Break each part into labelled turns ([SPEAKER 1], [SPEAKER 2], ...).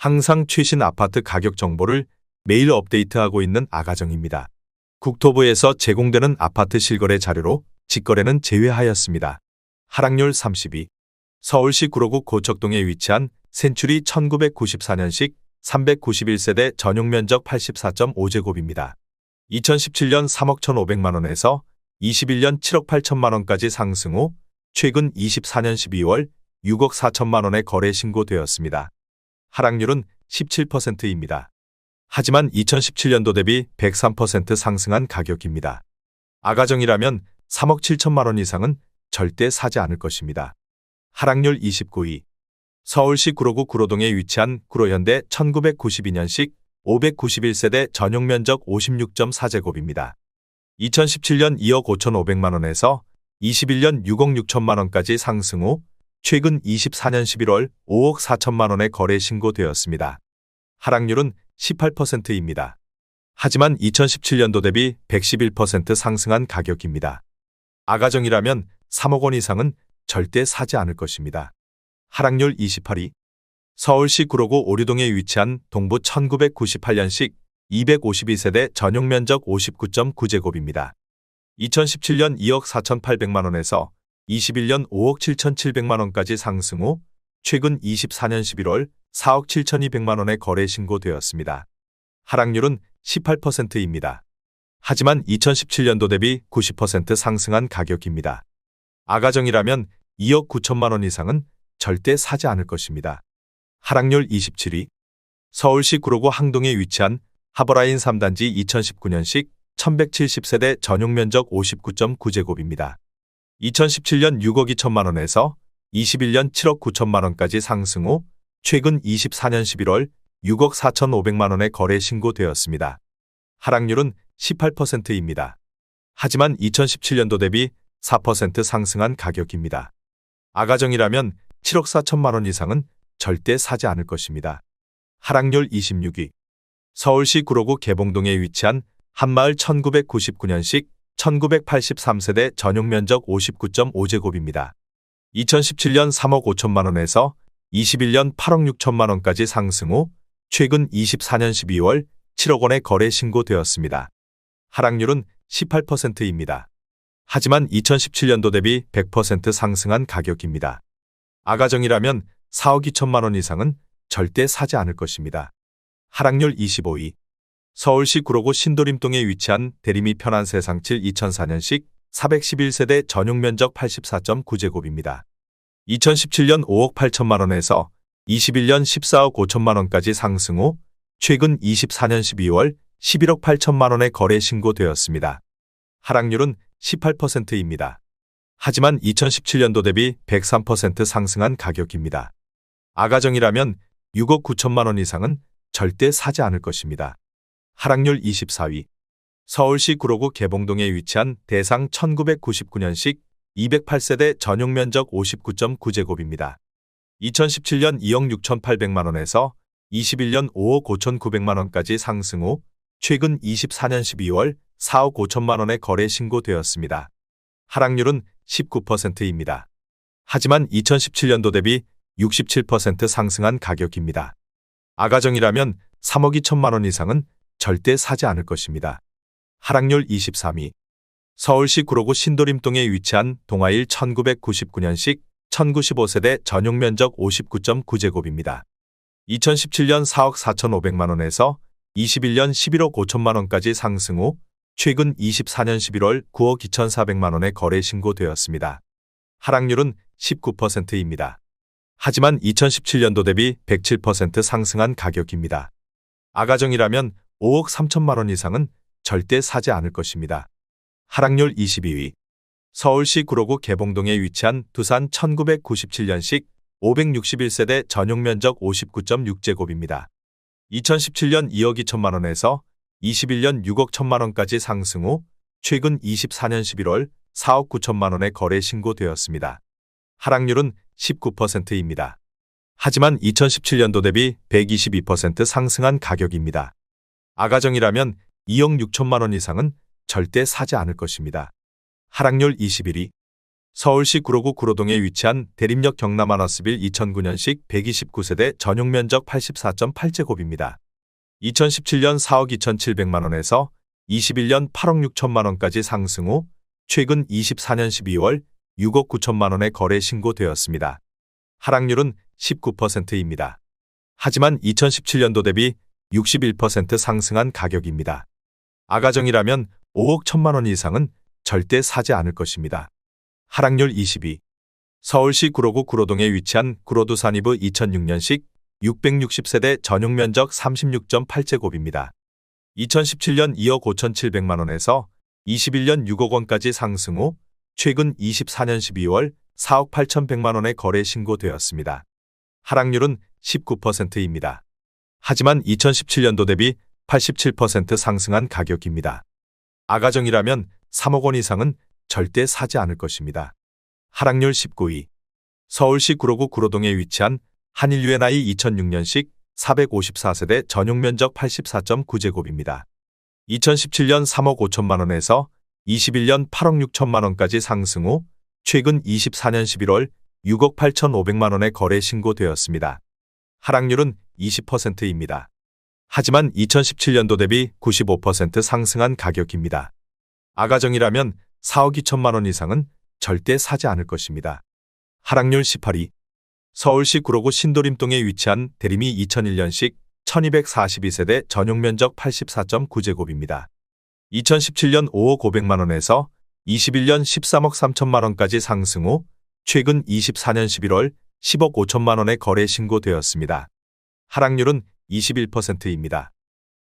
[SPEAKER 1] 항상 최신 아파트 가격 정보를 매일 업데이트하고 있는 아가정입니다. 국토부에서 제공되는 아파트 실거래 자료로 직거래는 제외하였습니다. 하락률 32. 서울시 구로구 고척동에 위치한 센츄리 1994년식 391세대 전용면적 84.5제곱입니다. 2017년 3억 1,500만원에서 21년 7억 8천만원까지 상승 후 최근 24년 12월 6억 4천만원에 거래 신고되었습니다. 하락률은 17%입니다. 하지만 2017년도 대비 103% 상승한 가격입니다. 아가정이라면 3억 7천만원 이상은 절대 사지 않을 것입니다. 하락률 29위. 서울시 구로구 구로동에 위치한 구로현대 1992년식 591세대 전용면적 56.4제곱입니다. 2017년 2억 5,500만원에서 21년 6억 6천만원까지 상승 후 최근 24년 11월 5억 4천만원에 거래 신고되었습니다. 하락률은 18%입니다. 하지만 2017년도 대비 111% 상승한 가격입니다. 아가정이라면 3억 원 이상은 절대 사지 않을 것입니다. 하락률 28위. 서울시 구로구 오류동에 위치한 동부 1998년식 252세대 전용면적 59.9제곱입니다. 2017년 2억 4,800만원에서 21년 5억 7,700만원까지 상승 후 최근 24년 11월 4억 7,200만원에 거래 신고되었습니다. 하락률은 18%입니다. 하지만 2017년도 대비 90% 상승한 가격입니다. 아가정이라면 2억 9천만원 이상은 절대 사지 않을 것입니다. 하락률 27위. 서울시 구로구 항동에 위치한 하버라인 3단지 2019년식 1170세대 전용면적 59.9제곱입니다. 2017년 6억 2천만원에서 21년 7억 9천만원까지 상승 후 최근 24년 11월 6억 4,500만원에 거래 신고되었습니다. 하락률은 18%입니다. 하지만 2017년도 대비 4% 상승한 가격입니다. 아가정이라면 7억 4천만원 이상은 절대 사지 않을 것입니다. 하락률 26위. 서울시 구로구 개봉동에 위치한 한마을 1999년식 1983세대 전용면적 59.5제곱입니다. 2017년 3억 5천만원에서 21년 8억 6천만원까지 상승 후 최근 24년 12월 7억 원에 거래 신고되었습니다. 하락률은 18%입니다. 하지만 2017년도 대비 100% 상승한 가격입니다. 아가정이라면 4억 2천만원 이상은 절대 사지 않을 것입니다. 하락률 25위. 서울시 구로구 신도림동에 위치한 대리미 편안세상칠 2004년식 411세대 전용면적 84.9제곱입니다. 2017년 5억 8천만원에서 21년 14억 5천만원까지 상승 후 최근 24년 12월 11억 8천만원에 거래 신고되었습니다. 하락률은 18%입니다. 하지만 2017년도 대비 103% 상승한 가격입니다. 아가정이라면 6억 9천만원 이상은 절대 사지 않을 것입니다. 하락률 24위. 서울시 구로구 개봉동에 위치한 대상 1999년식 208세대 전용면적 59.9제곱입니다. 2017년 2억 6,800만원에서 21년 5억 5,900만원까지 상승 후 최근 24년 12월 4억 5천만원에 거래 신고되었습니다. 하락률은 19%입니다. 하지만 2017년도 대비 67% 상승한 가격입니다. 아가정이라면 3억 2천만원 이상은 절대 사지 않을 것입니다. 하락률 23위. 서울시 구로구 신도림동에 위치한 동아일 1999년식 1095세대 전용면적 59.9제곱입니다. 2017년 4억 4,500만원에서 21년 11억 5천만원까지 상승 후 최근 24년 11월 9억 2,400만원에 거래 신고되었습니다. 하락률은 19%입니다. 하지만 2017년도 대비 107% 상승한 가격입니다. 아가정이라면 5억 3천만원 이상은 절대 사지 않을 것입니다. 하락률 22위. 서울시 구로구 개봉동에 위치한 두산 1997년식 561세대 전용면적 59.6제곱입니다. 2017년 2억 2천만원에서 21년 6억 1천만원까지 상승 후 최근 24년 11월 4억 9천만원에 거래 신고되었습니다. 하락률은 19%입니다. 하지만 2017년도 대비 122% 상승한 가격입니다. 아가정이라면 2억 6천만원 이상은 절대 사지 않을 것입니다. 하락률 21위. 서울시 구로구 구로동에 위치한 대림역 경남 아너스빌 2009년식 129세대 전용 면적 84.8제곱입니다. 2017년 4억 2,700만 원에서 21년 8억 6천만 원까지 상승 후 최근 24년 12월 6억 9천만 원에 거래 신고되었습니다. 하락률은 19%입니다. 하지만 2017년도 대비 61% 상승한 가격입니다. 아가정이라면 5억 1천만 원 이상은 절대 사지 않을 것입니다. 하락률 22. 서울시 구로구 구로동에 위치한 구로두 산이브 2006년식 660세대 전용 면적 36.8제곱입니다. 2017년 2억 5,700만 원에서 21년 6억 원까지 상승 후 최근 24년 12월 4억 8,100만 원에 거래 신고되었습니다. 하락률은 19%입니다. 하지만 2017년도 대비 87% 상승한 가격입니다. 아가정이라면 3억 원 이상은 절대 사지 않을 것입니다. 하락률 19위. 서울시 구로구 구로동에 위치한 한일-U&I 2006년식 454세대 전용 면적 84.9제곱입니다. 2017년 3억 5천만 원에서 21년 8억 6천만 원까지 상승 후 최근 24년 11월 6억 8,500만 원에 거래 신고되었습니다. 하락률은 20%입니다. 하지만 2017년도 대비 95% 상승한 가격입니다. 아가정이라면 4억 2천만 원 이상은 절대 사지 않을 것입니다. 하락률 18위. 서울시 구로구 신도림동에 위치한 대림이 2001년식 1242세대 전용 면적 84.9제곱입니다. 2017년 5억 500만 원에서 21년 13억 3천만 원까지 상승 후 최근 24년 11월 10억 5천만 원에 거래 신고되었습니다. 하락률은 21%입니다.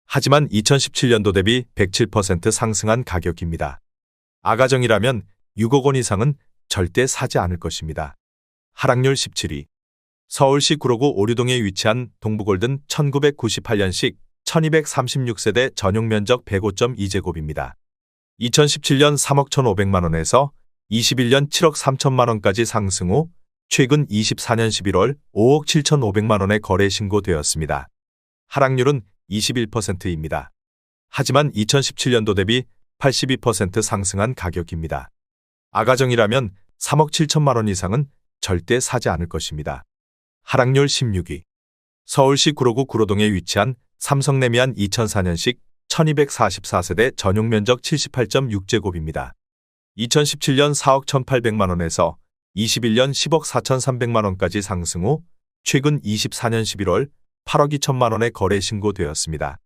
[SPEAKER 1] 하지만 2017년도 대비 107% 상승한 가격입니다. 아가정이라면 6억 원 이상은 절대 사지 않을 것입니다. 하락률 17위. 서울시 구로구 오류동에 위치한 동부골든 1998년식 1236세대 전용 면적 105.2제곱입니다. 2017년 3억 1,500만 원에서 21년 7억 3천만 원까지 상승 후 최근 24년 11월 5억 7,500만 원에 거래 신고되었습니다. 하락률은 21%입니다. 하지만 2017년도 대비 82% 상승한 가격입니다. 아가정이라면 3억 7천만 원 이상은 절대 사지 않을 것입니다. 하락률 16위. 서울시 구로구 구로동에 위치한 삼성레미안 2004년식 1244세대 전용 면적 78.6제곱입니다. 2017년 4억 1,800만 원에서 21년 10억 4,300만 원까지 상승 후 최근 24년 11월 8억 2천만 원에 거래 신고되었습니다.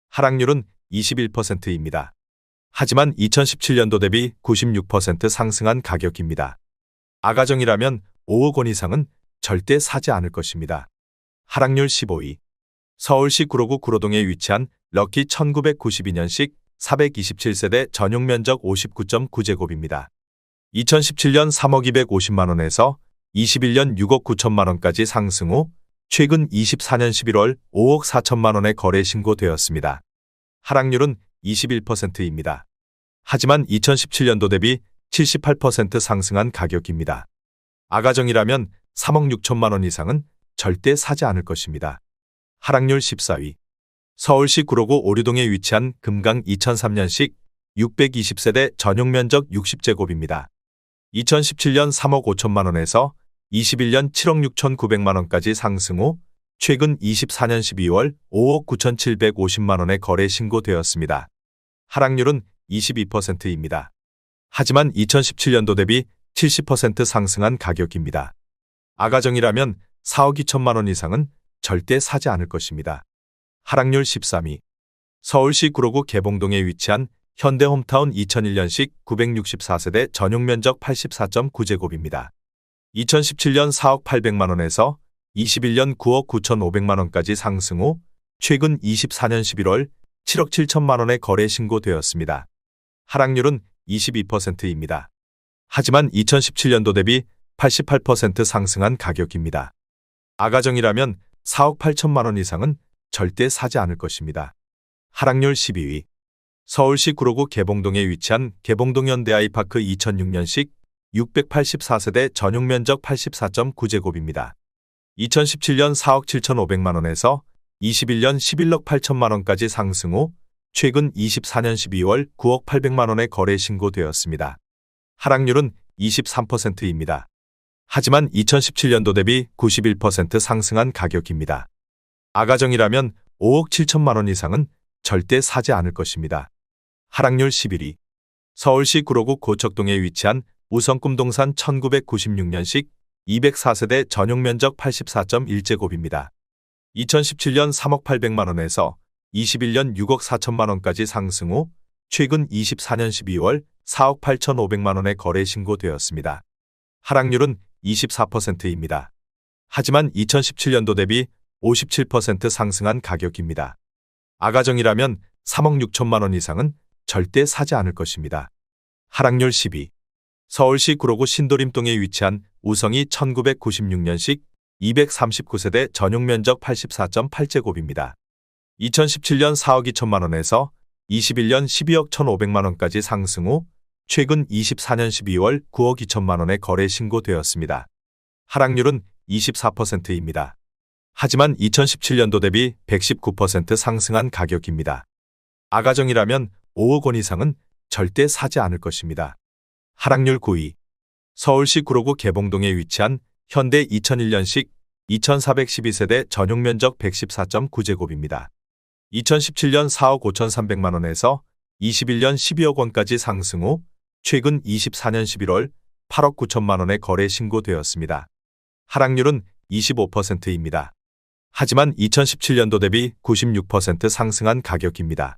[SPEAKER 1] 하락률은 21%입니다. 하지만 2017년도 대비 96% 상승한 가격입니다. 아가정이라면 5억 원 이상은 절대 사지 않을 것입니다. 하락률 15위. 서울시 구로구 구로동에 위치한 럭키 1992년식 427세대 전용 면적 59.9제곱입니다. 2017년 3억 250만 원에서 21년 6억 9천만 원까지 상승 후 최근 24년 11월 5억 4천만 원에 거래 신고되었습니다. 하락률은 21%입니다. 하지만 2017년도 대비 78% 상승한 가격입니다. 아가정이라면 3억 6천만 원 이상은 절대 사지 않을 것입니다. 하락률 14위. 서울시 구로구 오류동에 위치한 금강 2003년식 620세대 전용 면적 60제곱입니다. 2017년 3억 5천만 원에서 21년 7억 6천9백만 원까지 상승 후 최근 24년 12월 5억 9,750만 원에 거래 신고되었습니다. 하락률은 22%입니다. 하지만 2017년도 대비 70% 상승한 가격입니다. 아가정이라면 4억 2천만 원 이상은 절대 사지 않을 것입니다. 하락률 13위. 서울시 구로구 개봉동에 위치한 현대홈타운 2001년식 964세대 전용 면적 84.9제곱입니다. 2017년 4억 800만 원에서 21년 9억 9,500만 원까지 상승 후 최근 24년 11월 7억 7천만 원에 거래 신고되었습니다. 하락률은 22%입니다. 하지만 2017년도 대비 88% 상승한 가격입니다. 아가정이라면 4억 8천만 원 이상은 절대 사지 않을 것입니다. 하락률 12위. 서울시 구로구 개봉동에 위치한 개봉동 현대아이파크 2006년식 684세대 전용 면적 84.9제곱입니다. 2017년 4억 7,500만 원에서 21년 11억 8천만 원까지 상승 후 최근 24년 12월 9억 800만 원에 거래 신고되었습니다. 하락률은 23%입니다. 하지만 2017년도 대비 91% 상승한 가격입니다. 아가정이라면 5억 7천만 원 이상은 절대 사지 않을 것입니다. 하락률 11위. 서울시 구로구 고척동에 위치한 우성꿈동산 1996년식 204세대 전용 면적 84.1제곱입니다. 2017년 3억 800만 원에서 21년 6억 4천만 원까지 상승 후 최근 24년 12월 4억 8,500만 원에 거래 신고되었습니다. 하락률은 24%입니다. 하지만 2017년도 대비 57% 상승한 가격입니다. 아가정이라면 3억 6천만 원 이상은 절대 사지 않을 것입니다. 하락률 12. 서울시 구로구 신도림동에 위치한 우성이 1996년식 239세대 전용 면적 84.8제곱입니다. 2017년 4억 2천만 원에서 21년 12억 1,500만 원까지 상승 후 최근 24년 12월 9억 2천만 원에 거래 신고되었습니다. 하락률은 24%입니다. 하지만 2017년도 대비 119% 상승한 가격입니다. 아가정이라면 5억 원 이상은 절대 사지 않을 것입니다. 하락률 9위. 서울시 구로구 개봉동에 위치한 현대 2001년식 2412세대 전용 면적 114.9제곱입니다. 2017년 4억 5,300만 원에서 21년 12억 원까지 상승 후 최근 24년 11월 8억 9천만 원에 거래 신고되었습니다. 하락률은 25%입니다. 하지만 2017년도 대비 96% 상승한 가격입니다.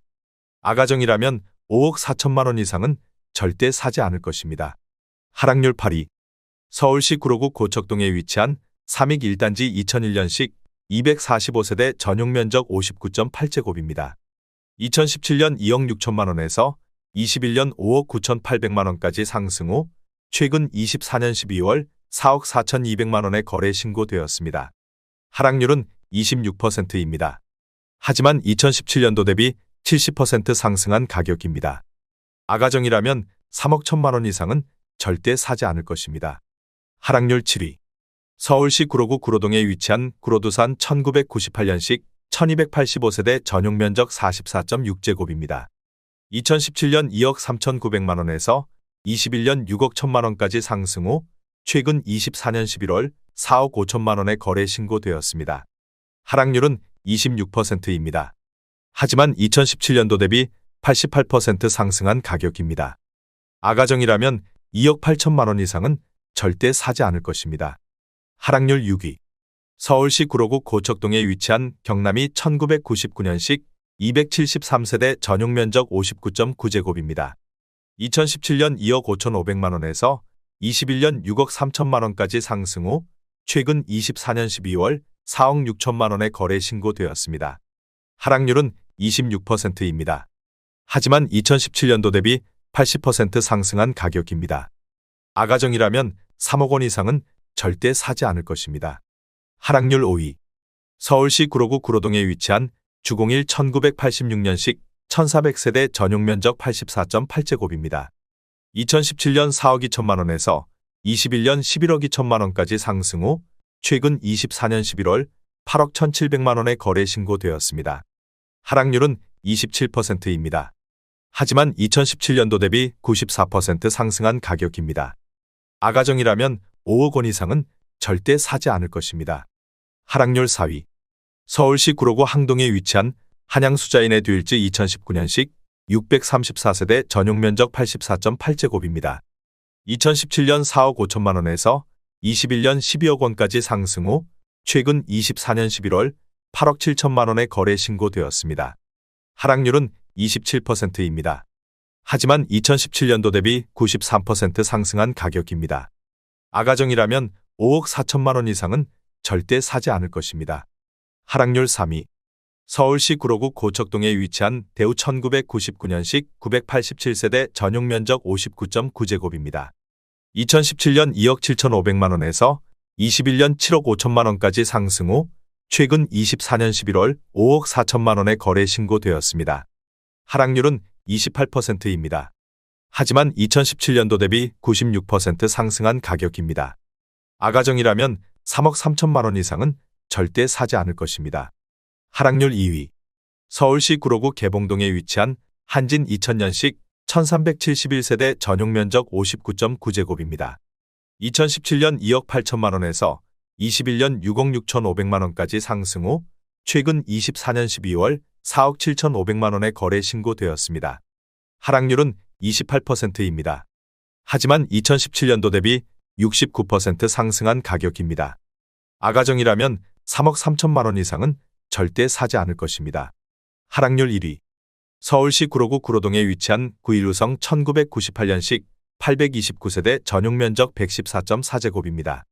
[SPEAKER 1] 아가정이라면 5억 4천만 원 이상은 절대 사지 않을 것입니다. 하락률 8위. 서울시 구로구 고척동에 위치한 삼익 1단지 2001년식 245세대 전용 면적 59.8제곱입니다. 2017년 2억 6천만 원에서 21년 5억 9,800만 원까지 상승 후 최근 24년 12월 4억 4,200만 원에 거래 신고되었습니다. 하락률은 26%입니다. 하지만 2017년도 대비 70% 상승한 가격입니다. 아가정이라면 3억 1천만 원 이상은 절대 사지 않을 것입니다. 하락률 7위. 서울시 구로구 구로동에 위치한 구로두산 1998년식 1285세대 전용 면적 44.6제곱입니다. 2017년 2억 3,900만 원에서 21년 6억 1천만 원까지 상승 후 최근 24년 11월 4억 5천만 원에 거래 신고되었습니다. 하락률은 26%입니다. 하지만 2017년도 대비 88% 상승한 가격입니다. 아가정이라면 2억 8천만 원 이상은 절대 사지 않을 것입니다. 하락률 6위. 서울시 구로구 고척동에 위치한 경남이 1999년식 273세대 전용 면적 59.9제곱입니다. 2017년 2억 5,500만 원에서 21년 6억 3천만 원까지 상승 후 최근 24년 12월 4억 6천만 원에 거래 신고되었습니다. 하락률은 26%입니다. 하지만 2017년도 대비 80% 상승한 가격입니다. 아가정이라면 3억 원 이상은 절대 사지 않을 것입니다. 하락률 5위. 서울시 구로구 구로동에 위치한 주공일 1986년식 1400세대 전용 면적 84.8제곱입니다. 2017년 4억 2천만 원에서 21년 11억 2천만 원까지 상승 후 최근 24년 11월 8억 1,700만 원에 거래 신고되었습니다. 하락률은 27%입니다. 하지만 2017년도 대비 94% 상승한 가격입니다. 아가정이라면 5억 원 이상은 절대 사지 않을 것입니다. 하락률 4위. 서울시 구로구 항동에 위치한 한양수자인의 듀일즈 2019년식 634세대 전용 면적 84.8제곱입니다. 2017년 4억 5천만 원에서 21년 12억 원까지 상승 후 최근 24년 11월 8억 7천만 원에 거래 신고되었습니다. 하락률은 27%입니다. 하지만 2017년도 대비 93% 상승한 가격입니다. 아가정이라면 5억 4천만 원 이상은 절대 사지 않을 것입니다. 하락률 3위. 서울시 구로구 고척동에 위치한 대우 1999년식 987세대 전용 면적 59.9제곱입니다. 2017년 2억 7,500만 원에서 21년 7억 5천만 원까지 상승 후 최근 24년 11월 5억 4천만 원에 거래 신고되었습니다. 하락률은 28%입니다. 하지만 2017년도 대비 96% 상승한 가격입니다. 아가정이라면 3억 3천만 원 이상은 절대 사지 않을 것입니다. 하락률 2위. 서울시 구로구 개봉동에 위치한 한진 2000년식 1371세대 전용 면적 59.9제곱입니다. 2017년 2억 8천만 원에서 21년 6억 6천5백만 원까지 상승 후 최근 24년 12월 4억 7천5백만 원에 거래 신고되었습니다. 하락률은 28%입니다. 하지만 2017년도 대비 69% 상승한 가격입니다. 아가정이라면 3억 3천만 원 이상은 절대 사지 않을 것입니다. 하락률 1위. 서울시 구로구 구로동에 위치한 9.15성 1998년식 829세대 전용 면적 114.4제곱입니다.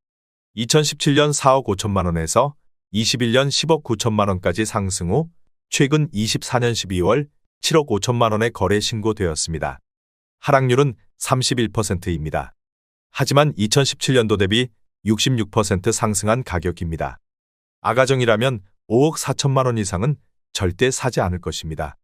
[SPEAKER 1] 2017년 4억 5천만 원에서 21년 10억 9천만 원까지 상승 후 최근 24년 12월 7억 5천만 원에 거래 신고되었습니다. 하락률은 31%입니다. 하지만 2017년도 대비 66% 상승한 가격입니다. 아가정이라면 5억 4천만 원 이상은 절대 사지 않을 것입니다.